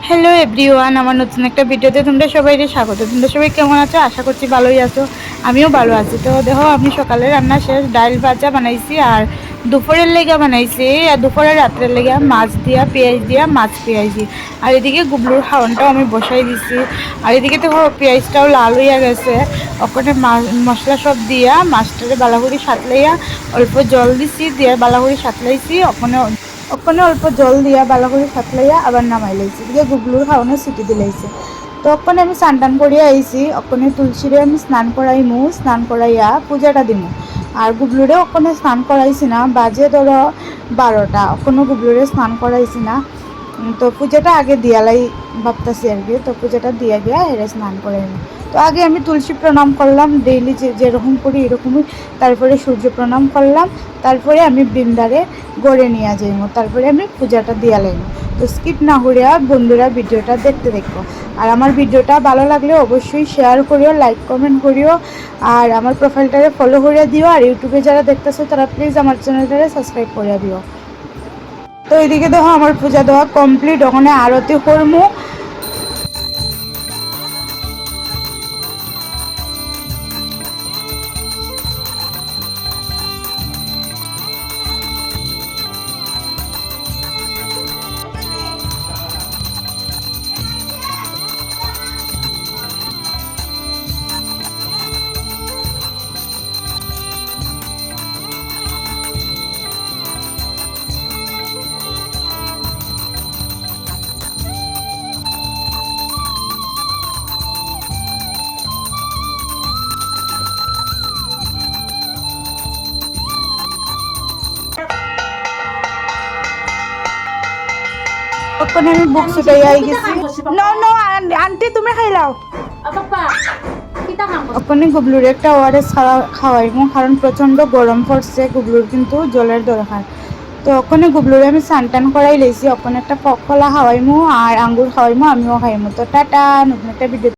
Hello everyone, আমার নতুন একটা ভিডিওতে তোমরা সবাইকে স্বাগত। তোমরা সবাই কেমন আছো? আশা করছি ভালোই আছো। আমিও ভালো আছি। তো দেখো, আমি সকালে রান্না শেষ, ডাল ভাজা বানাইছি আর দুপুরের লেগা বানাইছি, আর দুপুরে রাত্রের লেগা মাছ দিয়া পেঁয়াজ দিয়া মাছ পেঁয়াজি। আর এদিকে গুবলুর খাওয়ানটাও আমি বসাই দিছি। আর এদিকে তো পেঁয়াজটাও লাল হইয়া গেছে। ওখানে মশলা সব দিয়া মাছটারে বালাগুড়ি সাতলাইয়া অল্প জল দিছি, দিয়ে বালাগুড়ি সাতলাইছি। ওখানে অল্প জল দিয়া ভালো করে সাতলাইয়া আবার নামাই লাইছি, দিয়ে গুগলুর খাওয়ানো সিটি দিলাইছে। তো ওখানে আমি স্নান টান করিয়া আইছি। ওখানে তুলসীরে আমি স্নান করাইমু, স্নান করাইয়া পূজাটা দিমু। আর গুবলুরে ওখানে স্নান করাইছি না, বাজে ধরো 12টা, ওখানে গুবলুরে স্নান করাইছি না। তো পূজাটা আগে দিয়ালাই ভাবতাছি আর কি। তো পূজাটা দিয়া গিয়া হেরে স্নান করাইমু। তো আগে আমি তুলসী প্রণাম করলাম, ডেইলি যেরকম করি এরকমই। তারপরে সূর্য প্রণাম করলাম, তারপরে আমি বৃন্দারে গড়ে নিয়ে যাইম, তারপরে আমি পূজাটা দিয়া লাইম। তো স্কিপ না করিয়া বন্ধুরা ভিডিওটা দেখতে দেখো। আর আমার ভিডিওটা ভালো লাগলে অবশ্যই শেয়ার করিও, লাইক কমেন্ট করিও, আর আমার প্রোফাইলটারে ফলো করিয়া দিও। আর ইউটিউবে যারা দেখতেছো তারা প্লিজ আমার চ্যানেলটারে সাবস্ক্রাইব করিয়া দিও। তো এদিকে দেখো আমার পূজা দেওয়া কমপ্লিট, ওখানে আরতি করমু। ওখানে আমি বুক ছুটাই আই গেছি। নো নো আন্টি, তুমি খাইলাও। ওখানে গুবলুর একটা ওয়ারেস খাওয়াইমু, কারণ প্রচণ্ড গরম পড়ছে, গুবলুর কিন্তু জলের দরকার। তো ওখানে গুবলুরে আমি সানটান করাই লেছি। ওখানে একটা কলা খাওয়াইমু আর আঙ্গুর খাওয়াইমু, আমিও খাইমু। তো টাটা, নতুন একটা ভিডিও।